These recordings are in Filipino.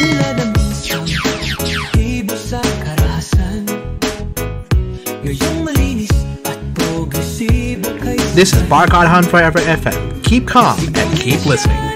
tila na minsan ibo sa karahasan. Ngayong malinis at progresibo kay This is Barkadahan Forever FM. Keep calm and keep listening.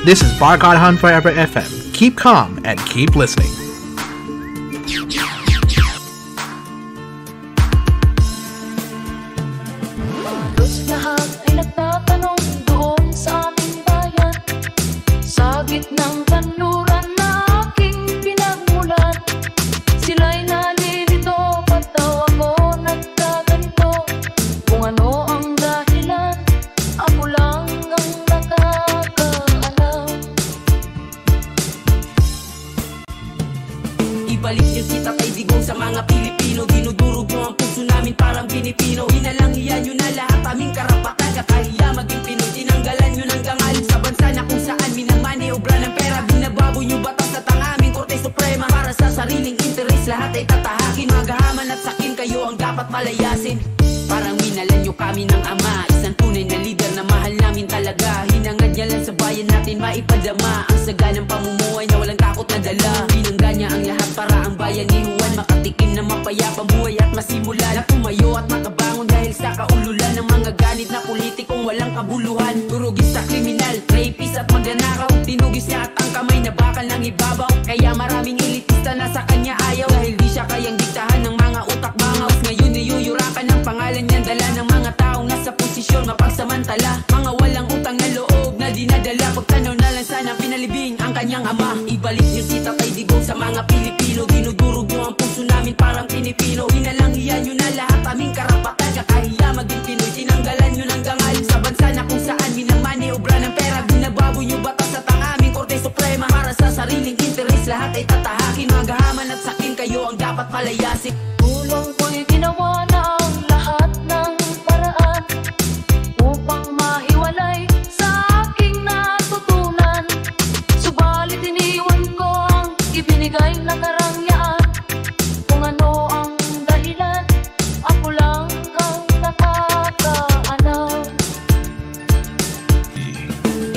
This is Barkadahan Forever FM. Keep calm and keep listening. Lahat ay nagtatanong doon sa aming bayan, sa gitnang kanluran na aking pinagmulan. Sila'y nalilito, ba't daw ako nagkaganito? Kung ano ang dahilan, ako lang ang nakakaalam. ipadama ang saganang pamumuhay na walang takot na dala. Binangga niya ang lahat para ang bayan ni Juan makatikim na mapayapang buhay at masimula na tumayo at makabangon dahil sa kaululan ng mga ganit na politikong walang kabuluhan. Durugis sa kriminal, rapist at magnanakaw, tinugis niya at ang kamay na bakal ng ibabaw. Kaya maraming elitista na sa kanya ayaw dahil di siya kayang diktahan ng mga utak bangaw. Ngayon niyuyurakan ng pangalan niyan, dala ng mga taong nasa posisyon mapagsamantala, mga walang utang na loob na dinadala. Pagtanaw na lang sana pinalibing ang kanyang ama. Ibalik niyo si Tatay Digong sa mga Pilipino, dinudurog niyo ang puso namin parang Pilipino. Inalangian niyo na lahat aming karapatan, kakahiya maging Pinoy, tinanggalan niyo ng dangal sa bansa na kung saan minamaniobra ng pera. Binabago niyo batas at ang aming Korte Suprema para sa sariling interes, lahat ay tatahakin. Magahaman at sakin, kayo ang dapat palayasin. Tulong ko'y ginawa na ang lahat ng paraan upang mahiwalay sa aking natutunan. Subalit iniwan ko ang ibinigay na karangyaan. Kung ano ang dahilan, ako lang ang nakakaalam.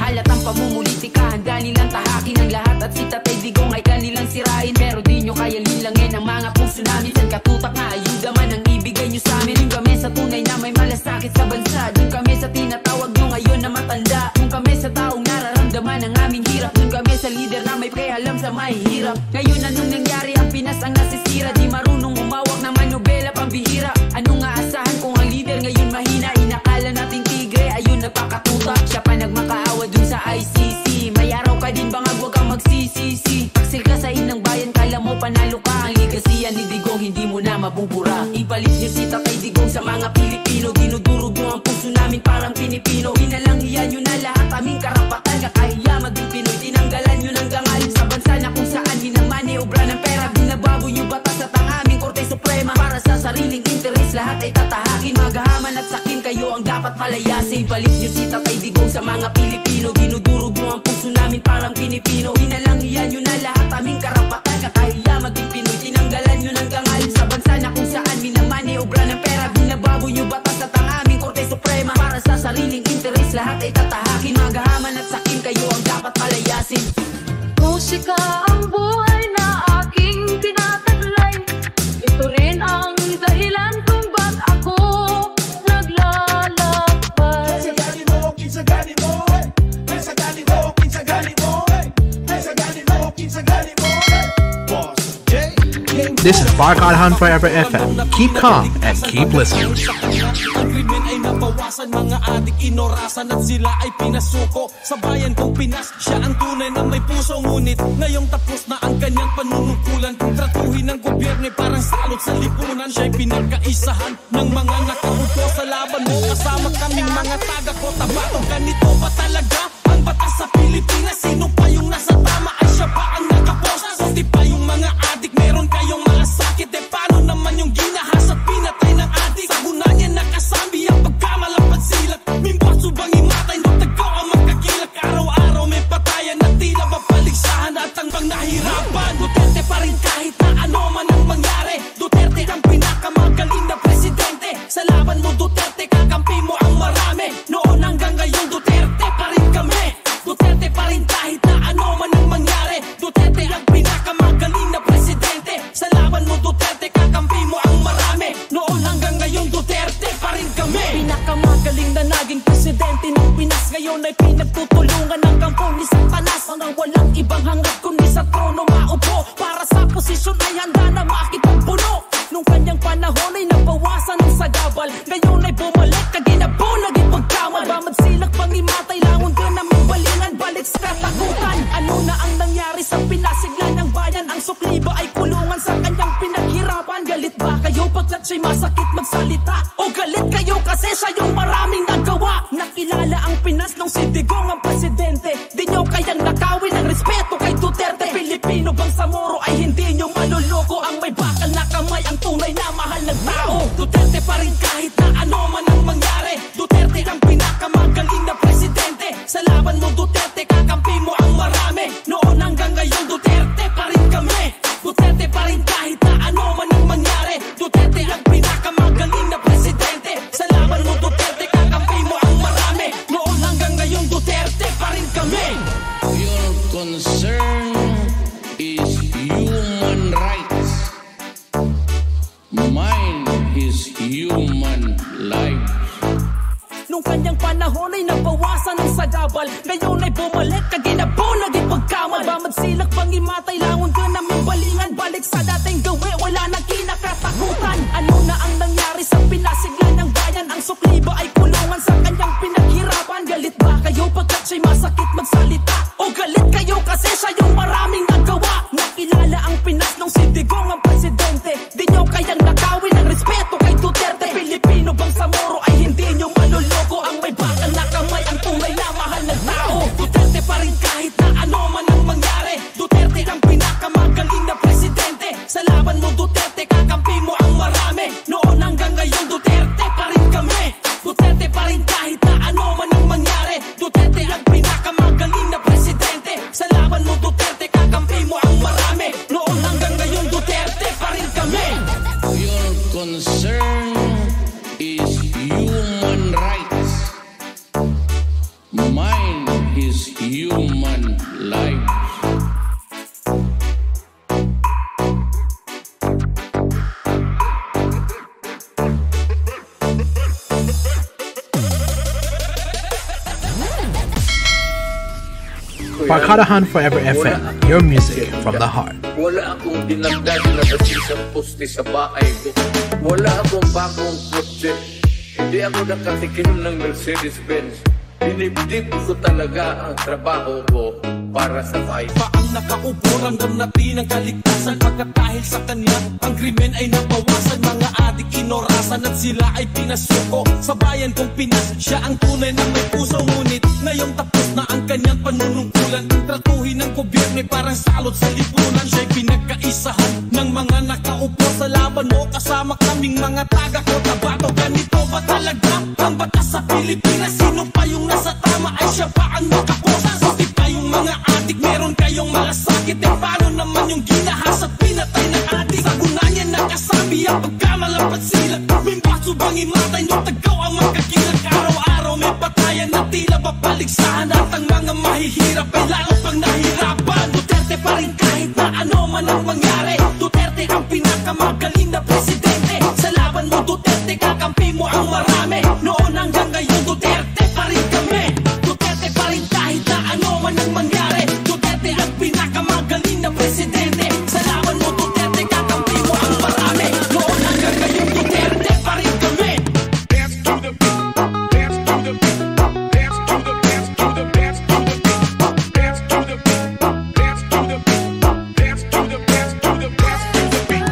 Halatang pamumulitika, handa nilang tahakin ang lahat at si Tatay Digong ay kanilang sirain. Pero di nyo kaya linlangin ang mga puso namin. San katutak na ayuda man ang ibigay nyo sa amin. Yung kami sa tunay na may malasakit sa bansa, yung kami sa tinatawag nyo ngayon na matanda, yung kami sa taong nararamdaman ang aming hirap, yung kami sa leader na may pakialam sa mahihirap. Ngayon anong nangyari, ang Pinas ang nasisira, di marunong umawak na manobela pambihira. Anong aasahan kung ang leader ngayon mahina? Inakala nating tigre, ayun nagpakatuta, siya pa nagmakaawa dun sa ICC. May araw ka din bangag, wag kang magsisisi. Taksil ka sa inang bayan, kala mo panalo ka. Ang ligasiyan ni Digong hindi mo na mabubura. Ibalik niyo si Tatay Digong sa mga Pilipino, dinudurog niyo ang puso namin parang Pinipino. Inalangian niyo na lahat aming karapatan, kakahiya maging Pinoy, tinanggalan niyo ng dangal sa bansa na kung saan minamaniobra ng pera. Binabago niyo batas at ang aming Korte Suprema para sa sariling interes, lahat ay tatahakin. Magahaman at sakin, kayo ang dapat palayasin. Ibalik niyo si Tatay Digong sa mga Pilipino, dinudurog niyo ang puso namin parang Pinipino. Inalangian niyo na lahat aming karapatan, kakahiya maging Pinoy, tinanggalan niyo ng dangal sa bansa na kung saan minamaniobra ng pera. Binabago niyo batas at ang aming Korte Suprema para sa sariling interes, lahat ay tatahakin. Magahaman at sakin, kayo ang dapat palayasin. Musika ang buhay na aking tinataglay. Ito rin ang dahilan kung ba't ako naglalakbay. Kinsagani mo, kinsagani mo, kinsagani mo, kinsagani mo, kinsagani mo, kinsagani mo. Boss J. This is Barkadahan Forever FM. Keep calm and keep listening. Ang krimen ay nabawasan, mga adik inorasan at sila ay pinasuko. Sa bayan kong Pinas, siya ang tunay na may puso. Ngunit ngayong tapos na ang kanyang panunungkulan, tratuhin ng gobyerno parang salot sa lipunan. Siya'y pinagkaisahan ng mga nakaupo sa laban mo. Kasama kaming mga taga ko, tabato. Ganito ba talaga ang batas sa Pilipinas? Sino pa yung nasa tama ay siya pa ang nakapos? Hindi pa yung mga adik, meron kayong malasakit. E paano naman yung ginahas at pinatay ng adik? Sa gunanya nakasabi ang pagkamalapad silat. Mimbaso bang imatay, matagaw ang magkakilak. Araw-araw may patayan na tila mapaligsahan at ang bang nahirapan. Duterte pa rin kahit na ano man ang mangyari. Duterte ang pinakamagaling na presidente. Sa laban mo Duterte, kakampi mo ang marami. Noon hanggang ngayon Duterte pa rin kami. Duterte pa rin kahit na ano man ang mangyari. Duterte ang pinakamagaling na presidente. Sa laban mo Duterte, kakampi mo ang marami. Noon hanggang ngayon Duterte pa rin kami. Pinakamagaling na naging presidente ng Pinas. Ngayon ay pinagtutulungan ng kampong ni Satanas. Ang walang ibang hangad kundi sa trono maupo. Para sa posisyon ay handa na makipagpuno. Nung kanyang panahon ay nabawasan ng sagabal. Ngayon ay bumalik na ginabo, naging pagkamal. Bamad silak pang imatay, langon ka na may balingan. Balik sa katakutan, ano na ang nangyari sa Pinas? Sigla ng bayan, ang sukli ba ay kulungan sa kanyang pinaghirapan? Galit ba kayo pagkat siya'y masakit magsalita? O galit kayo kasi siya yung maraming nagawa? Nakilala ang Pinas nung si Digong ang presidente. Di nyo kayang nakawin ang respeto kay Duterte. Pilipino bang sa Moro ay hindi nyo maluloko? Ang may bakal na kamay, ang tunay na mahal ng tao. Duterte pa rin kahit na ano man ang mangyari. Duterte ang pinakamagaling na presidente. Sa laban mo Duterte, kakampi mo ang marami. Noon hanggang ngayon Duterte pa rin kami. Duterte pa rin kahit na ano man ang mangyari. Duterte ang pinakamagaling na presidente. Sa laban mo Duterte, kakampi mo ang marami. Noon hanggang ngayon Duterte pa rin kami. panahon ay nabawasan ng sagabal. Ngayon ay bumalik, kaginabon, naging pagkamal. Bamad silak, pangimatay, langon ka namin balingan. Balik sa dating gawi, wala na kinakatakutan. Ano na ang nangyari sa pinasiglan ng bayan? Ang sukli ba ay kulungan sa kanyang pinaghirapan? Galit ba kayo pagkat siya'y masakit magsalita? O galit kayo kasi siya yung maraming nagawa? Nakilala ang Pinas nung si Digong ang presidente. Di nyo kayang nakawin ang respeto kay Duterte. Pilipino bang sa Moro ay hindi nyo maluloko? Ang may bakal na kamay ang tunay na mahal na tao. Duterte pa rin kahit na ano man ang mangyari. Duterte ang pinakamagaling na presidente. Sa laban mo Duterte, kakampi mo ang marami. Noon hanggang ngayon Duterte pa rin kami. Duterte pa rin kahit na ano man ang mangyari. Duterte ang pinakamagaling na presidente. Sa laban mo Duterte, kakampi mo ang marami. Noon hanggang ngayon Duterte pa rin kami. Your concern is human rights. Mine is human lives. Barkadahan Forever FM, your music from the heart. Wala akong dinagdag na basisang poste sa bahay ko. Wala akong bagong kotse. Hindi ako nakatikim ng Mercedes-Benz. Dinibdib ko talaga ang trabaho ko para sa bahay. Paang nakaupo, ramdam natin ang kaligtasan. Pagkat dahil sa kanya, ang krimen ay nabawasan. Mga adik kinorasan at sila ay pinasuko. Sa bayan kong Pinas, siya ang tunay na may puso. Ngunit ngayong tapos na ang kanyang panunungkulan. Tratuhin ng gobyerno parang salot sa lipunan. Siya'y pinagkaisahan ng mga nakaupo sa laban mo. Kasama kaming mga taga-Cotabato. Ganito ba talaga ang batas sa Pilipinas? Sino pa yung nasa tama ay siya pa ang nakaposa? Sabi pa yung mga adik, meron kayong malasakit. E paano naman yung ginahas at pinatay ng adik? Sa gunanya nakasabi ang pagkamalapat sila. Mimbaso bang imatay nyo tagaw ang magkakilag? Araw-araw may patayan na tila babaligsahan. At ang mga mahihirap ay lalo pang nahirapan. Duterte pa rin kahit na ano man ang mangyari. Duterte ang pinakamagaling na presidente. Sa laban mo Duterte, kakampi mo ang marami. Noon hanggang ngayon Duterte pa rin kami. Duterte pa rin kahit na ano man ang mangyari. Duterte ang pinakamagaling na presidente. Sa laban mo Duterte, kakampi mo ang marami. Noon hanggang ngayon Duterte pa rin kami. Dance to the beat, dance to the beat, dance to the dance to the dance to the beat, dance to the beat, dance to the beat, dance to the dance to the dance to the beat.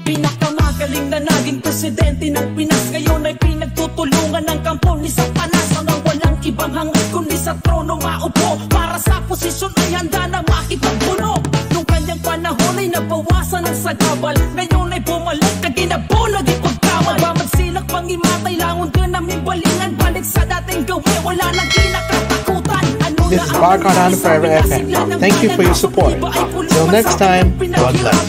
Pinakamagaling na naging presidente ng Pinas. Ngayon ay pinagtutulungan ng kampo ni Satanas. Nang walang ibang hangad kundi sa trono maupo. Para sa posisyon ay handa na makipagpuno. Nung kanyang panahon ay nabawasan ng sagabal. Ngayon ay bumalik, kaginabon, naging pagkamal. Bamad silak, pangimatay, langon ka namin balingan. Balik sa dating gawi, wala nang kinakatakutan. This is Barkadahan Forever FM. Thank you for your support. Till next time, God bless.